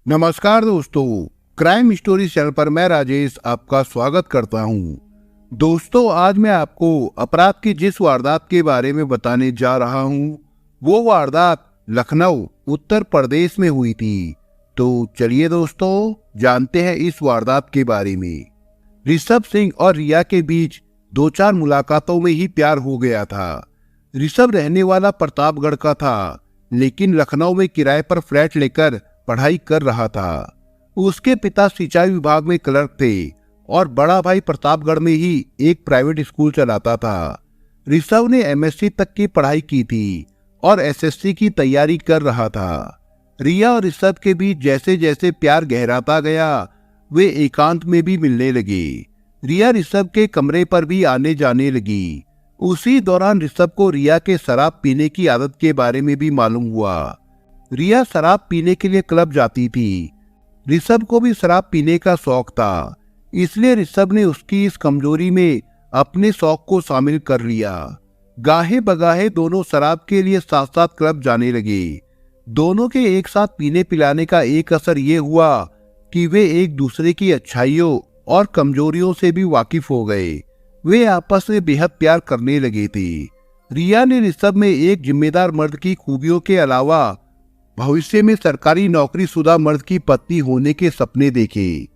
नमस्कार दोस्तों, crime story channel पर मैं राजेश आपका स्वागत करता हूं। दोस्तों, आज मैं आपको अपराध की जिस वारदात के बारे में बताने जा रहा हूं, वो वारदात लखनऊ उत्तर प्रदेश में हुई थी। तो चलिए दोस्तों, जानते हैं इस वारदात के बारे में। ऋषभ सिंह और रिया के बीच 2-4 मुलाकातों में ही प्यार हो गया था। ऋषभ रहने वाला प्रतापगढ़ का था, लेकिन लखनऊ में किराए पर फ्लैट लेकर पढ़ाई कर रहा था। उसके पिता सिंचाई विभाग में क्लर्क थे और बड़ा भाई प्रतापगढ़ में ही एक प्राइवेट स्कूल चलाता था। ऋषभ ने एमएससी तक की पढ़ाई की थी और एसएससी की तैयारी कर रहा था। रिया और ऋषभ के बीच जैसे जैसे प्यार गहराता गया, वे एकांत में भी मिलने लगे। रिया ऋषभ के कमरे पर भी आने जाने लगी। उसी दौरान ऋषभ को रिया के शराब पीने की आदत के बारे में भी मालूम हुआ। रिया शराब पीने के लिए क्लब जाती थी। ऋषभ को भी शराब पीने का शौक था, इसलिए ऋषभ ने उसकी इस कमजोरी में अपने शौक को शामिल कर लिया। गाहे बगाहे दोनों शराब के लिए साथ साथ क्लब जाने लगे। दोनों के एक साथ पीने पिलाने का एक असर ये हुआ कि वे एक दूसरे की अच्छाइयों और कमजोरियों से भी वाकिफ हो गए। वे आपस में बेहद प्यार करने लगे थे। रिया ने ऋषभ में एक जिम्मेदार मर्द की खूबियों के अलावा भविष्य में सरकारी नौकरीशुदा मर्द की पत्नी होने के सपने देखे।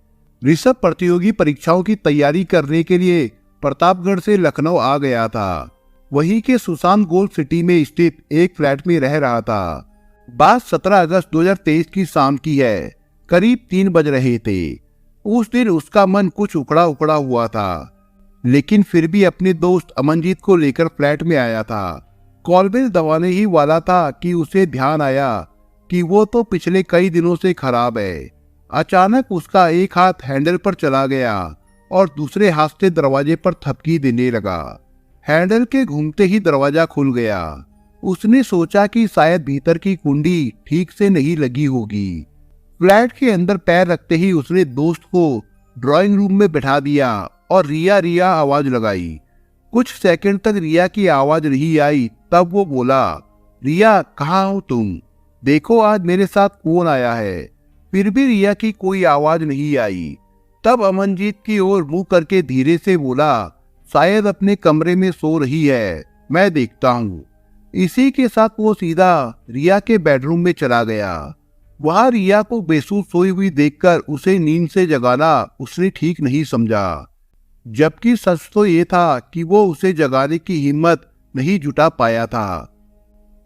ऋषभ प्रतियोगी परीक्षाओं की तैयारी करने के लिए प्रतापगढ़ से लखनऊ आ गया था। वहीं के सुशांत गोल्ड सिटी में स्थित एक फ्लैट में रह रहा था। बात 17 अगस्त 2023 की शाम की है। करीब 3 बज रहे थे। उस दिन उसका मन कुछ उखड़ा उखड़ा हुआ था, लेकिन फिर भी अपने दोस्त अमनजीत को लेकर फ्लैट में आया था। कॉलबेल दबाने ही वाला था कि उसे ध्यान आया कि वो तो पिछले कई दिनों से खराब है। अचानक उसका एक हाथ हैंडल पर चला गया और दूसरे हाथ से दरवाजे पर थपकी देने लगा। हैंडल के घूमते ही दरवाजा खुल गया। उसने सोचा कि शायद भीतर की कुंडी ठीक से नहीं लगी होगी। फ्लैट के अंदर पैर रखते ही उसने दोस्त को ड्राइंग रूम में बैठा दिया और रिया रिया आवाज लगाई। कुछ सेकंड तक रिया की आवाज नहीं आई। तब वो बोला, रिया कहाँ हो तुम? देखो आज मेरे साथ कौन आया है। फिर भी रिया की कोई आवाज नहीं आई। तब अमनजीत की ओर मुंह करके धीरे से बोला, शायद अपने कमरे में सो रही है, मैं देखता हूँ। इसी के साथ वो सीधा रिया के बेडरूम में चला गया। वहां रिया को बेसुध सोई हुई देखकर उसे नींद से जगाना उसने ठीक नहीं समझा, जबकि सच तो ये था कि वो उसे जगाने की हिम्मत नहीं जुटा पाया था।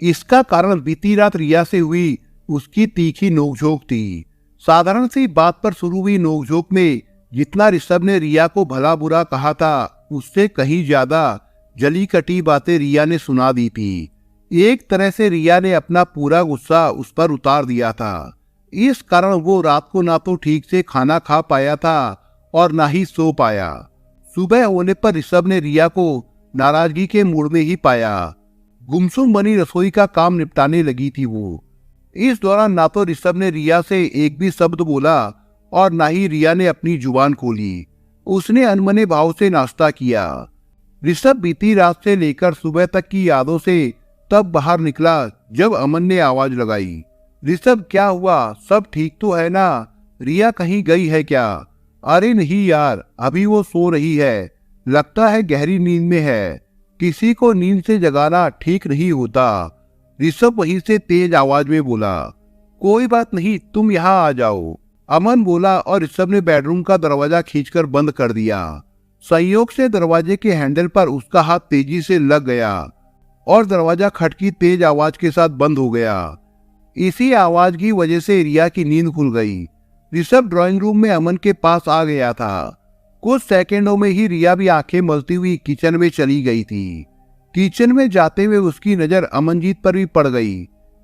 इसका कारण बीती रात रिया से हुई उसकी तीखी नोकझोंक थी। साधारण सी बात पर शुरू हुई नोकझोंक में जितना ऋषभ ने रिया को भला बुरा कहा था, उससे कहीं ज्यादा जली कटी बातें रिया ने सुना दी थी। एक तरह से रिया ने अपना पूरा गुस्सा उस पर उतार दिया था। इस कारण वो रात को ना तो ठीक से खाना खा पाया था और ना ही सो पाया। सुबह होने पर ऋषभ ने रिया को नाराजगी के मूड में ही पाया। गुमसुम बनी रसोई का काम निपटाने लगी थी वो। इस दौरान ना तो ऋषभ ने रिया से एक भी शब्द बोला और ना ही रिया ने अपनी जुबान खोली। उसने अनमने भाव से नाश्ता किया। ऋषभ बीती रात से लेकर सुबह तक की यादों से तब बाहर निकला जब अमन ने आवाज लगाई, ऋषभ क्या हुआ? सब ठीक तो है ना? रिया कहीं गई है क्या? अरे नहीं यार, अभी वो सो रही है, लगता है गहरी नींद में है। किसी को नींद से जगाना ठीक नहीं होता। ऋषभ वहीं से तेज आवाज में बोला, कोई बात नहीं, तुम यहाँ आ जाओ। अमन बोला और ऋषभ ने बेडरूम का दरवाजा खींचकर बंद कर दिया। संयोग से दरवाजे के हैंडल पर उसका हाथ तेजी से लग गया और दरवाजा खटकी तेज आवाज के साथ बंद हो गया। इसी आवाज की वजह से रिया की नींद खुल गई। ऋषभ ड्राइंग रूम में अमन के पास आ गया था। कुछ सेकंडों में ही रिया भी आंखें मलती हुई किचन में चली गई थी। किचन में जाते हुए उसकी नजर अमनजीत पर भी पड़ गई।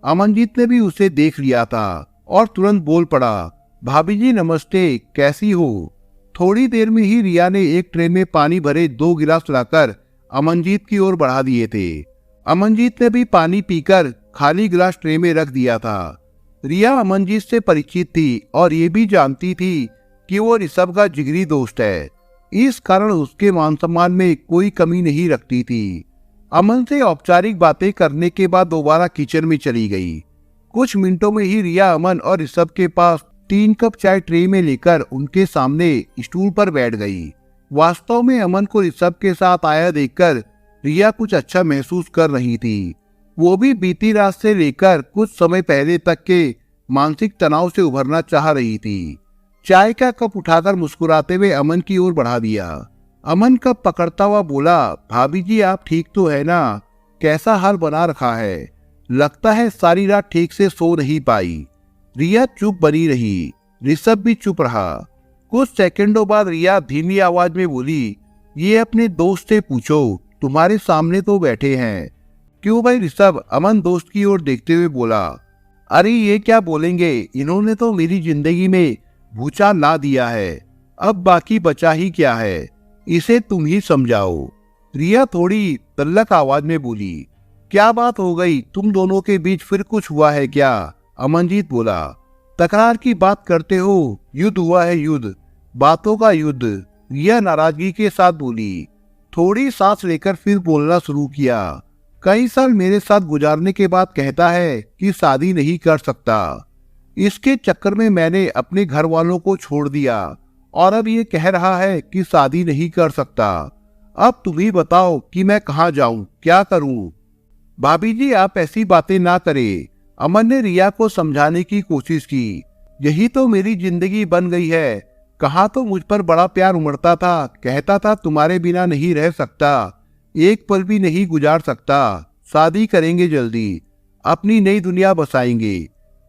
अमनजीत ने भी उसे देख लिया था और तुरंत बोल पड़ा, भाभी जी नमस्ते, कैसी हो? थोड़ी देर में ही रिया ने एक ट्रे में पानी भरे 2 गिलास लाकर अमनजीत की ओर बढ़ा दिए थे। अमनजीत ने भी पानी पीकर खाली गिलास ट्रे में रख दिया था। रिया अमनजीत से परिचित थी और ये भी जानती थी कि वो ऋषभ का जिगरी दोस्त है। इस कारण उसके मान सम्मान में कोई कमी नहीं रखती थी। अमन से औपचारिक बातें करने के बाद दोबारा किचन में चली गई। कुछ मिनटों में ही रिया अमन और ऋषभ के पास 3 कप चाय ट्रे में लेकर उनके सामने स्टूल पर बैठ गई। वास्तव में अमन को ऋषभ के साथ आया देखकर रिया कुछ अच्छा महसूस कर रही थी। वो भी बीती रात से लेकर कुछ समय पहले तक के मानसिक तनाव से उभरना चाह रही थी। चाय का कप उठाकर मुस्कुराते हुए अमन की ओर बढ़ा दिया। अमन कप पकड़ता हुआ बोला, भाभी जी आप ठीक तो है ना? कैसा हाल बना रखा है? लगता है सारी रात ठीक से सो नहीं पाई। रिया चुप बनी रही, ऋषभ भी चुप रहा। कुछ सेकंडों बाद रिया धीमी आवाज में बोली, ये अपने दोस्त से पूछो, तुम्हारे सामने तो बैठे हैं। क्यों भाई ऋषभ? अमन दोस्त की ओर देखते हुए बोला। अरे ये क्या बोलेंगे, इन्होंने तो मेरी जिंदगी में भूचाल ला दिया है, अब बाकी बचा ही क्या है, इसे तुम ही समझाओ। रिया थोड़ी तल्लक आवाज में बोली, क्या बात हो गई, तुम दोनों के बीच फिर कुछ हुआ है क्या? अमनजीत बोला, तकरार की बात करते हो, युद्ध हुआ है, युद्ध, बातों का युद्ध। रिया नाराजगी के साथ बोली। थोड़ी सांस लेकर फिर बोलना शुरू किया, कई साल मेरे साथ गुजारने के बाद कहता है कि शादी नहीं कर सकता। इसके चक्कर में मैंने अपने घर वालों को छोड़ दिया और अब ये कह रहा है कि शादी नहीं कर सकता। अब तुम ही बताओ कि मैं कहाँ जाऊं, क्या करूं? भाभी जी आप ऐसी बातें ना करें। अमन ने रिया को समझाने की कोशिश की। यही तो मेरी जिंदगी बन गई है। कहा तो मुझ पर बड़ा प्यार उमड़ता था, कहता था तुम्हारे बिना नहीं रह सकता, एक पल भी नहीं गुजार सकता, शादी करेंगे जल्दी, अपनी नई दुनिया बसाएंगे।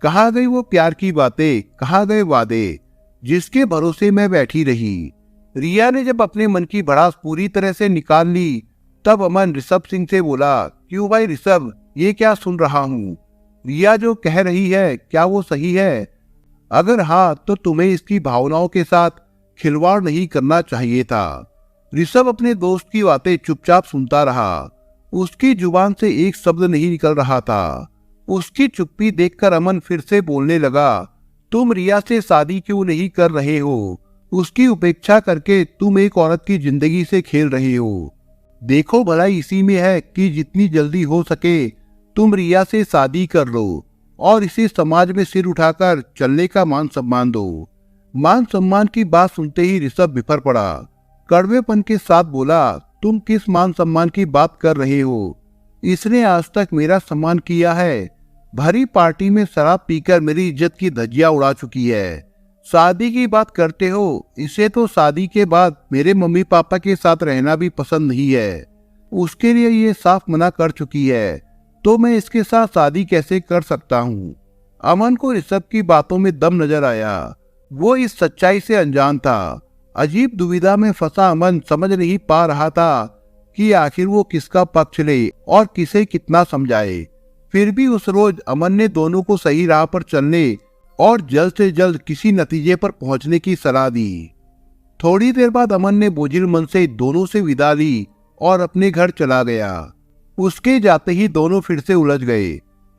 कहाँ गई वो प्यार की बातें, कहाँ गए वादे जिसके भरोसे मैं बैठी रही? रिया ने जब अपने मन की भड़ास पूरी तरह से निकाल ली तब अमन ऋषभ सिंह से बोला, क्यों भाई ऋषभ, ये क्या सुन रहा हूँ? रिया जो कह रही है क्या वो सही है? अगर हाँ तो तुम्हें इसकी भावनाओं के साथ खिलवाड़ नहीं करना चाहिए था। ऋषभ अपने दोस्त की बातें चुपचाप सुनता रहा। उसकी जुबान से एक शब्द नहीं निकल रहा था। उसकी चुप्पी देखकर अमन फिर से बोलने लगा, तुम रिया से शादी क्यों नहीं कर रहे हो? उसकी उपेक्षा करके तुम एक औरत की जिंदगी से खेल रहे हो। देखो भलाई इसी में है कि जितनी जल्दी हो सके तुम रिया से शादी कर लो और इसे समाज में सिर उठाकर चलने का मान सम्मान दो। मान सम्मान की बात सुनते ही ऋषभ बिफर पड़ा। कड़वेपन के साथ बोला, तुम किस मान सम्मान की बात कर रहे हो? इसने आज तक मेरा सम्मान किया है, भरी पार्टी में शराब पीकर मेरी इज्जत की धज्जियां उड़ा चुकी है। शादी की बात करते हो, इसे तो शादी के बाद मेरे मम्मी पापा के साथ रहना भी पसंद नहीं है, उसके लिए ये साफ मना कर चुकी है, तो मैं इसके साथ शादी कैसे कर सकता हूँ? अमन को ऋषभ की बातों में दम नजर आया। वो इस सच्चाई से अनजान था। अजीब दुविधा में फंसा अमन समझ नहीं पा रहा था कि आखिर वो किसका पक्ष ले और किसे कितना समझाए। फिर भी उस रोज अमन ने दोनों को सही राह पर चलने और जल्द से जल्द किसी नतीजे पर पहुंचने की सलाह दी। थोड़ी देर बाद अमन ने बोझिल मन से दोनों से विदा ली और अपने घर चला गया। उसके जाते ही दोनों फिर से उलझ गए।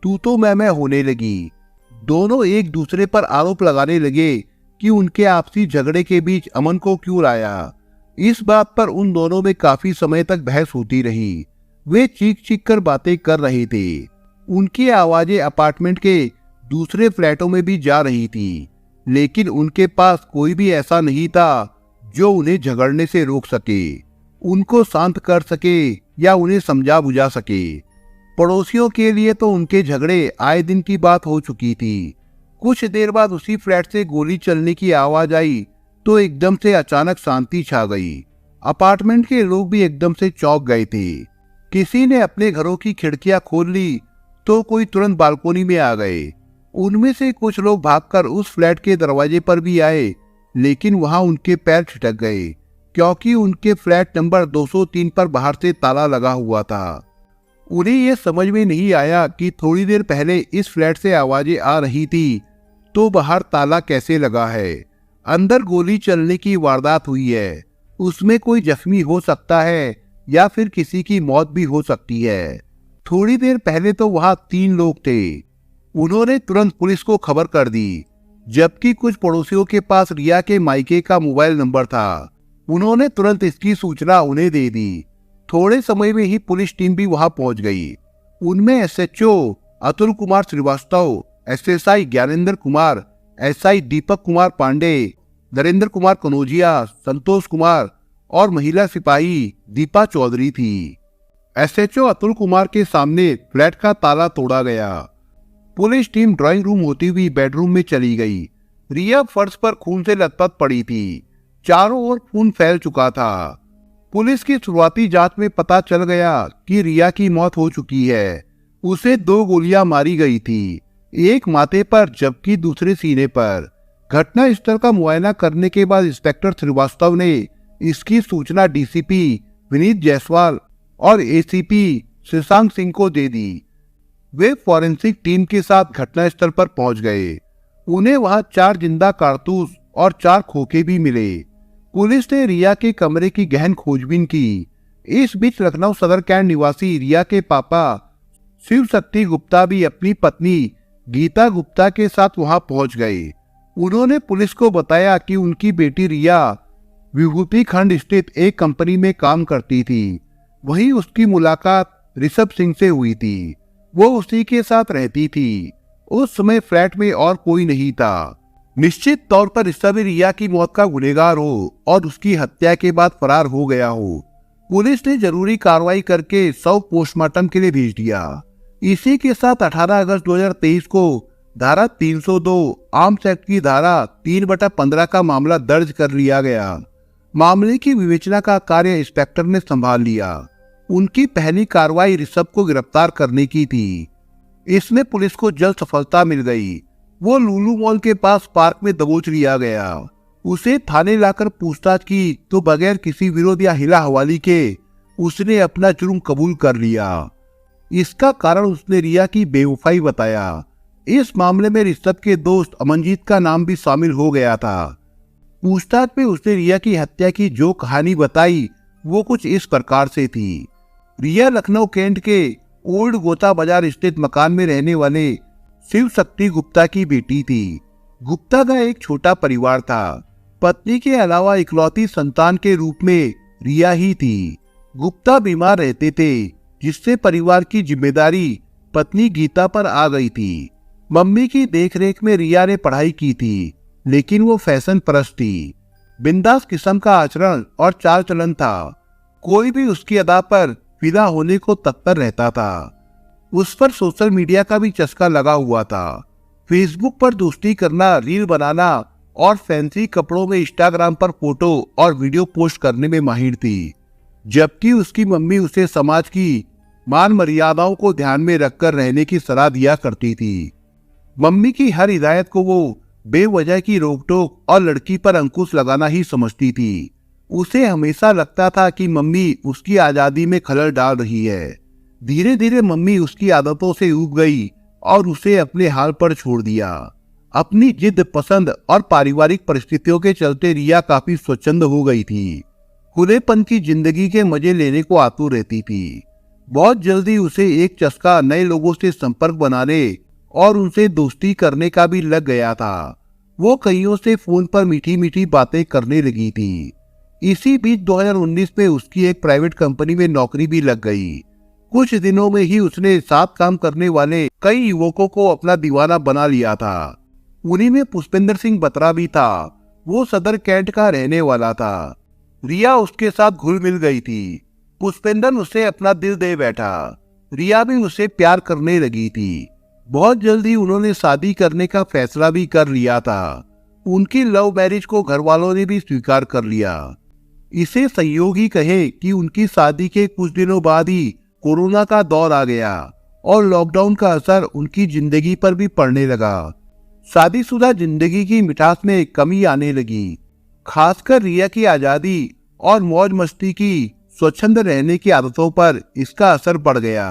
तू तो मैं होने लगी। दोनों एक दूसरे पर आरोप लगाने लगे कि उनके आपसी झगड़े के बीच अमन को क्यों लाया। इस बात पर उन दोनों में काफी समय तक बहस होती रही। वे चीख चीख कर बातें कर रहे थे। उनकी आवाजें अपार्टमेंट के दूसरे फ्लैटों में भी जा रही थी, लेकिन उनके पास कोई भी ऐसा नहीं था जो उन्हें झगड़ने से रोक सके, उनको शांत कर सके या उन्हें समझा बुझा सके। पड़ोसियों के लिए तो उनके झगड़े आए दिन की बात हो चुकी थी। कुछ देर बाद उसी फ्लैट से गोली चलने की आवाज आई तो एकदम से अचानक शांति छा गई। अपार्टमेंट के लोग भी एकदम से चौंक गए थे। किसी ने अपने घरों की खिड़कियां खोल ली तो कोई तुरंत बालकोनी में आ गए। उनमें से कुछ लोग भागकर उस फ्लैट के दरवाजे पर भी आए, लेकिन वहां उनके पैर छिटक गए क्योंकि उनके फ्लैट नंबर 203 पर बाहर से ताला लगा हुआ था। उन्हें यह समझ में नहीं आया कि थोड़ी देर पहले इस फ्लैट से आवाजें आ रही थी तो बाहर ताला कैसे लगा है। अंदर गोली चलने की वारदात हुई है, उसमें कोई जख्मी हो सकता है या फिर किसी की मौत भी हो सकती है। थोड़ी देर पहले तो वहां 3 लोग थे। उन्होंने तुरंत पुलिस को खबर कर दी, जबकि कुछ पड़ोसियों के पास रिया के मायके का मोबाइल नंबर था। उन्होंने तुरंत इसकी सूचना उन्हें दे दी। थोड़े समय में ही पुलिस टीम भी वहां पहुंच गई। उनमें SHO Atul Kumar Srivastava, SSI Gyanendra Kumar, SI Deepak Kumar Pandey, Narendra Kumar Kanaujia, Santosh Kumar और महिला सिपाही दीपा चौधरी थी। एसएचओ अतुल कुमार के सामने फ्लैट का ताला तोड़ा गया। पुलिस टीम ड्राइंग रूम होती हुई बेडरूम में चली गई। रिया फर्श पर खून से लथपथ पड़ी थी। चारों ओर खून फैल चुका था। पुलिस की शुरुआती जांच में पता चल गया कि रिया की मौत हो चुकी है। उसे 2 गोलियां मारी गई थी, एक माथे पर जबकि दूसरे सीने पर। घटना स्थल का मुआयना करने के बाद इंस्पेक्टर श्रीवास्तव ने इसकी सूचना डीसीपी विनीत जायसवाल और एसीपी शशांक सिंह को दे दी। वे फॉरेंसिक टीम के साथ घटनास्थल पर पहुंच गए। उन्हें वहां 4 जिंदा कारतूस और 4 खोखे भी मिले। पुलिस ने रिया के कमरे की गहन खोजबीन की। इस बीच लखनऊ सदर कैंट निवासी रिया के पापा शिव शक्ति गुप्ता भी अपनी पत्नी गीता गुप्ता के साथ वहां पहुंच गए। उन्होंने पुलिस को बताया कि उनकी बेटी रिया विभूति खंड स्थित एक कंपनी में काम करती थी। वहीं उसकी मुलाकात ऋषभ सिंह से हुई थी। वो उसी के साथ रहती थी। उस समय फ्लैट में और कोई नहीं था। निश्चित तौर पर ऋषभ रिया की मौत का गुनहगार हो और उसकी हत्या के बाद फरार हो गया हो। पुलिस ने जरूरी कार्रवाई करके शव पोस्टमार्टम के लिए भेज दिया। इसी के साथ 18 अगस्त 2023 को धारा 302 आर्म्स एक्ट की धारा 3/15 का मामला दर्ज कर लिया गया। मामले की विवेचना का कार्य इंस्पेक्टर ने संभाल लिया। उनकी पहली कार्रवाई ऋषभ को गिरफ्तार करने की थी। इसमें पुलिस को जल्द सफलता मिल गई। वो लुलु मॉल के पास पार्क में दबोच लिया गया। उसे थाने लाकर पूछताछ की तो बगैर किसी विरोध या हिला हवाली के उसने अपना जुर्म कबूल कर लिया। इसका कारण उसने रिया की बेवफाई बताया। इस मामले में ऋषभ के दोस्त अमनजीत का नाम भी शामिल हो गया था। पूछताछ में उसने रिया की हत्या की जो कहानी बताई वो कुछ इस प्रकार से थी। रिया लखनऊ कैंट के ओल्ड गोता बाजार स्थित मकान में रहने वाले शिव शक्ति गुप्ता की बेटी थी। गुप्ता का एक छोटा परिवार था। पत्नी के अलावा इकलौती संतान के रूप में रिया ही थी। गुप्ता बीमार रहते थे, जिससे परिवार की जिम्मेदारी पत्नी गीता पर आ गई थी। मम्मी की देखरेख में रिया ने पढ़ाई की थी, लेकिन वो फैशन परस्त थी। बिंदास किस्म का आचरण और चाल चलन था। कोई भी उसकी अदा पर फिदा होने को तत्पर रहता था। उस पर सोशल मीडिया का भी चस्का लगा हुआ था। फेसबुक पर दोस्ती करना, रील बनाना और फैंसी कपड़ों में इंस्टाग्राम पर फोटो और वीडियो पोस्ट करने में माहिर थी। जबकि उसकी मम्मी उसे समाज की मान मर्यादाओं को ध्यान में रखकर रहने की सलाह दिया करती थी। मम्मी की हर हिदायत को वो बेवजह की रोक-टोक और लड़की पर अंकुश लगाना ही समझती थी। उसे हमेशा लगता था कि मम्मी उसकी आजादी में खलल डाल रही है। धीरे धीरे मम्मी उसकी आदतों से ऊब गई और उसे अपने हाल पर छोड़ दिया। अपनी जिद, पसंद और पारिवारिक परिस्थितियों के चलते रिया काफी स्वच्छंद हो गई थी। खुलेपन की जिंदगी के मजे लेने को आतुर रहती थी। बहुत जल्दी उसे एक चस्का नए लोगों से संपर्क बनाने और उनसे दोस्ती करने का भी लग गया था। वो कईयों से फोन पर मीठी मीठी बातें करने लगी थी। इसी बीच 2019 में उसकी एक प्राइवेट कंपनी में नौकरी भी लग गई। कुछ दिनों में ही उसने साथ काम करने वाले कई युवकों को अपना दीवाना बना लिया था। उन्हीं में पुष्पेंद्र सिंह बत्रा भी था। वो सदर कैंट का रहने वाला था। रिया उसके साथ घुल मिल गई थी। पुष्पेंद्र उसे अपना दिल दे बैठा। रिया भी उसे प्यार करने लगी थी। बहुत जल्दी उन्होंने शादी करने का फैसला भी कर लिया था। उनकी लव मैरिज को घर वालों ने भी स्वीकार कर लिया। इसे संयोग ही कहे कि उनकी शादी के कुछ दिनों बाद ही कोरोना का दौर आ गया और लॉकडाउन का असर उनकी जिंदगी पर भी पड़ने लगा। शादीशुदा जिंदगी की मिठास में कमी आने लगी। खासकर रिया की आजादी और मौज मस्ती की स्वच्छंद रहने की आदतों पर इसका असर पड़ गया।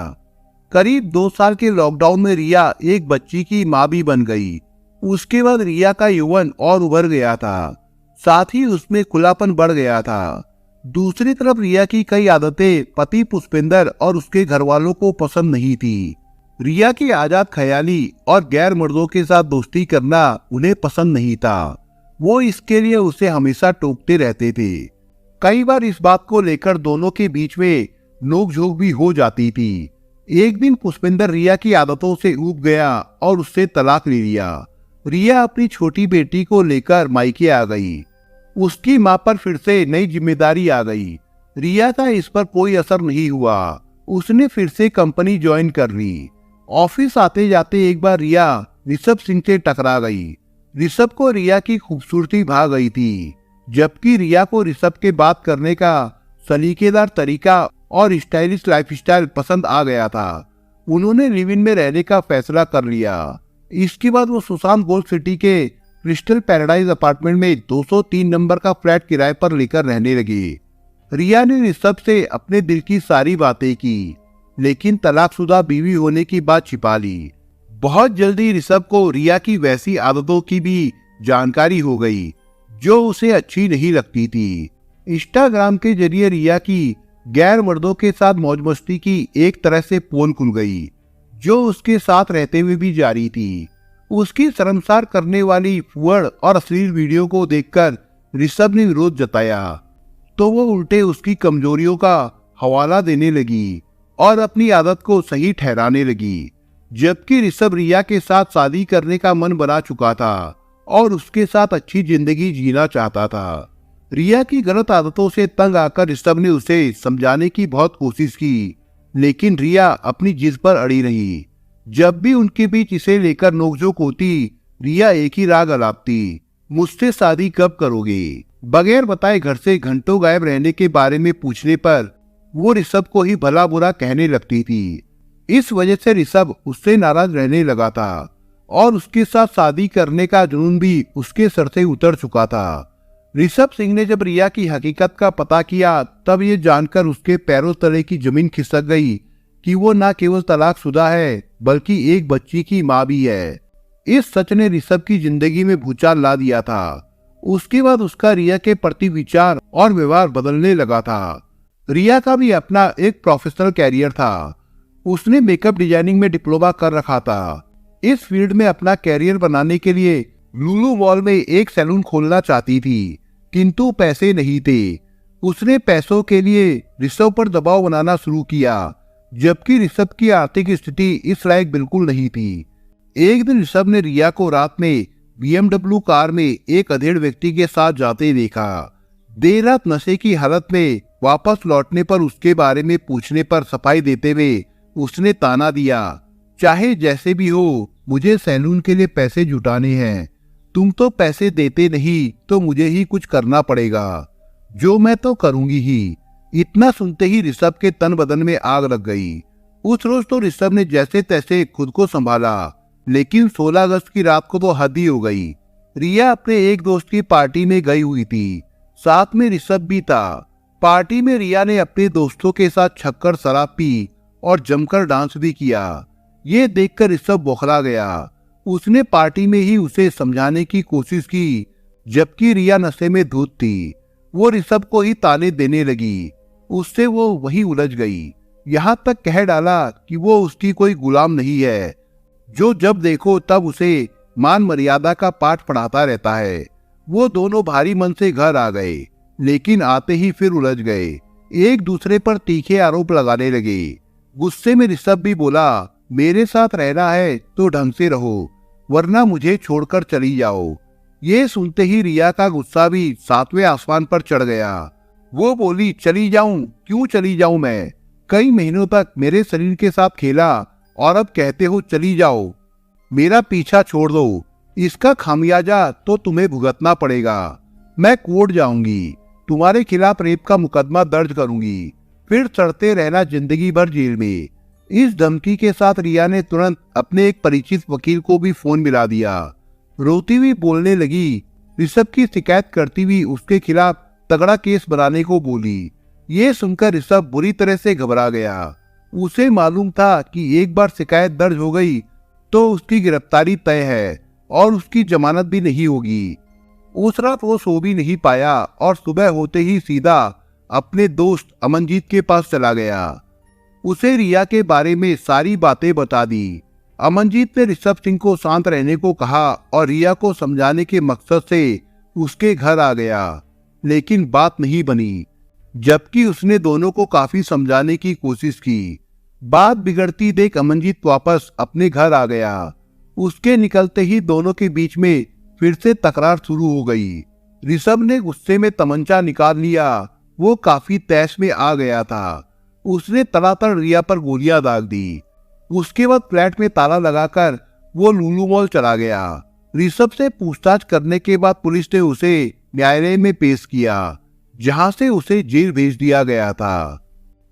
करीब 2 साल के लॉकडाउन में रिया एक बच्ची की मां भी बन गई। उसके बाद रिया का यौवन और उभर गया था, साथ ही उसमें खुलापन बढ़ गया था। दूसरी तरफ रिया की कई आदतें पति पुष्पेंद्र और उसके घर वालों को पसंद नहीं थी। रिया की आजाद ख्याली और गैर मर्दों के साथ दोस्ती करना उन्हें पसंद नहीं था। वो इसके लिए उसे हमेशा टोकते रहते थे। कई बार इस बात को लेकर दोनों के बीच में नोकझोंक भी हो जाती थी। एक दिन पुष्पेंद्र रिया की आदतों से ऊब गया और उससे तलाक ले लिया। रिया अपनी छोटी बेटी को लेकर मायके आ गई। उसकी मां पर फिर से नई जिम्मेदारी आ गई। रिया का इस पर कोई असर नहीं हुआ। उसने फिर से कंपनी ज्वाइन कर ली। ऑफिस आते जाते एक बार रिया ऋषभ सिंह से टकरा गई। ऋषभ को रिया की खूबसूरती भा गई थी, जबकि रिया को ऋषभ के बात करने का सलीकेदार तरीका और स्टाइलिश लाइफस्टाइल पसंद आ गया था। उन्होंने लिव इन में रहने का फैसला कर लिया। इसके बाद वो सुशांत गोल्ड सिटी के क्रिस्टल पैराडाइज अपार्टमेंट में 203 नंबर का फ्लैट किराए पर लेकर रहने लगी। रिया ने ऋषभ से अपने दिल की सारी बातें की, लेकिन तलाकशुदा बीवी होने की बात छिपा ली। बहुत जल्दी ऋषभ को रिया की वैसी आदतों की भी जानकारी हो गई जो उसे अच्छी नहीं लगती थी। इंस्टाग्राम के जरिए रिया की गैर मर्दों के साथ मौज मस्ती की एक तरह से पोल खुल गई, जो उसके साथ रहते हुए भी जारी थी। उसकी शर्मसार करने वाली फुअड़ और अश्लील वीडियो को देखकर ऋषभ ने विरोध जताया, तो वो उल्टे उसकी कमजोरियों का हवाला देने लगी और अपनी आदत को सही ठहराने लगी। जबकि ऋषभ रिया के साथ शादी करने का मन बना चुका था और उसके साथ अच्छी जिंदगी जीना चाहता था। रिया की गलत आदतों से तंग आकर ऋषभ ने उसे समझाने की बहुत कोशिश की, लेकिन रिया अपनी जिद पर अड़ी रही। जब भी उनके बीच इसे लेकर नोकझोंक होती, रिया एक ही राग अलापती, मुझसे शादी कब करोगे। बगैर बताए घर से घंटों गायब रहने के बारे में पूछने पर वो ऋषभ को ही भला बुरा कहने लगती थी। इस वजह से ऋषभ उससे नाराज रहने लगा था और उसके साथ शादी करने का जुनून भी उसके सर से उतर चुका था। ऋषभ सिंह ने जब रिया की हकीकत का पता किया, तब ये जानकर उसके पैरों तले की जमीन खिसक गई कि वो न केवल तलाकशुदा है, बल्कि एक बच्ची की माँ भी है। इस सच ने ऋषभ की जिंदगी में भूचाल ला दिया था। उसके बाद उसका रिया के प्रति विचार और व्यवहार बदलने लगा था। रिया का भी अपना एक प्रोफेशनल कैरियर था। उसने मेकअप डिजाइनिंग में डिप्लोमा कर रखा था। इस फील्ड में अपना कैरियर बनाने के लिए लुलु मॉल में एक सैलून खोलना चाहती थी, किंतु पैसे नहीं थे। उसने पैसों के लिए ऋषभ पर दबाव बनाना शुरू किया, जबकि ऋषभ की आर्थिक स्थिति इस लायक बिल्कुल नहीं थी। एक दिन ऋषभ ने रिया को रात में BMW कार में एक अधेड़ व्यक्ति के साथ जाते देखा। देर रात नशे की हालत में वापस लौटने पर उसके बारे में पूछने पर सफाई देते हुए उसने ताना दिया, चाहे जैसे भी हो, मुझे सैलून के लिए पैसे जुटाने हैं। तुम तो पैसे देते नहीं, तो मुझे ही कुछ करना पड़ेगा, जो मैं तो करूंगी ही। इतना सुनते ही ऋषभ के तन बदन में आग लग गई। उस रोज तो ऋषभ ने जैसे तैसे खुद को संभाला, लेकिन 16 अगस्त की रात को तो हद ही हो गई। रिया अपने एक दोस्त की पार्टी में गई हुई थी, साथ में ऋषभ भी था। पार्टी में रिया ने अपने दोस्तों के साथ छक्कर शराब पी और जमकर डांस भी किया। ये देखकर ऋषभ बौखला गया। उसने पार्टी में ही उसे समझाने की कोशिश की, जबकि रिया नशे में धुत थी। वो ऋषभ को ही ताने देने लगी। उससे वो वही उलझ गई। यहाँ तक कह डाला कि वो उसकी कोई गुलाम नहीं है, जो जब देखो तब उसे मान मर्यादा का पाठ पढ़ाता रहता है। वो दोनों भारी मन से घर आ गए, लेकिन आते ही फिर उलझ गए। एक दूसरे पर तीखे आरोप लगाने लगे। गुस्से में ऋषभ भी बोला, मेरे साथ रहना है तो ढंग से रहो, वरना मुझे छोड़कर चली जाओ। ये सुनते ही रिया का गुस्सा भी 7वें आसमान पर चढ़ गया। वो बोली, चली जाऊं? क्यों चली जाऊं मैं? कई महीनों तक मेरे शरीर के साथ खेला और अब कहते हो चली जाओ। मेरा पीछा छोड़ दो, इसका खामियाजा तो तुम्हें भुगतना पड़ेगा। मैं कोर्ट जाऊंगी, तुम्हारे खिलाफ रेप का मुकदमा दर्ज करूंगी, फिर चढ़ते रहना जिंदगी भर जेल में। इस धमकी के साथ रिया ने तुरंत अपने एक परिचित वकील को भी फोन मिला दिया। रोती हुई बोलने लगी, ऋषभ की शिकायत करती हुई उसके खिलाफ तगड़ा केस बनाने को बोली। ये सुनकर ऋषभ बुरी तरह से घबरा गया। उसे मालूम था कि एक बार शिकायत दर्ज हो गई तो उसकी गिरफ्तारी तय है और उसकी जमानत भी नहीं होगी। उस रात वो सो भी नहीं पाया और सुबह होते ही सीधा अपने दोस्त अमनजीत के पास चला गया। उसे रिया के बारे में सारी बातें बता दी। अमनजीत ने ऋषभ सिंह को शांत रहने को कहा और रिया को समझाने के मकसद से उसके घर आ गया, लेकिन बात नहीं बनी। जबकि उसने दोनों को काफी समझाने की कोशिश की। बात बिगड़ती देख अमनजीत वापस अपने घर आ गया। उसके निकलते ही दोनों के बीच में फिर से तकरार शुरू हो गई। ऋषभ ने गुस्से में तमंचा निकाल लिया। वो काफी तैश में आ गया था। उसने तड़ातड़ रिया पर गोलियां दाग दी। उसके बाद फ्लैट में ताला लगाकर वो लुलु मॉल चला गया। ऋषभ से पूछताछ करने के बाद पुलिस ने उसे न्यायालय में पेश किया, जहां से उसे जेल भेज दिया गया था।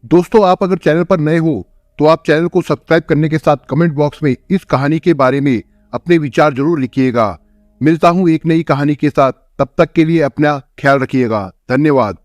दोस्तों, आप अगर चैनल पर नए हो तो आप चैनल को सब्सक्राइब करने के साथ कमेंट बॉक्स में इस कहानी के बारे में अपने विचार जरूर लिखिएगा। मिलता हूं एक नई कहानी के साथ, तब तक के लिए अपना ख्याल रखिएगा। धन्यवाद।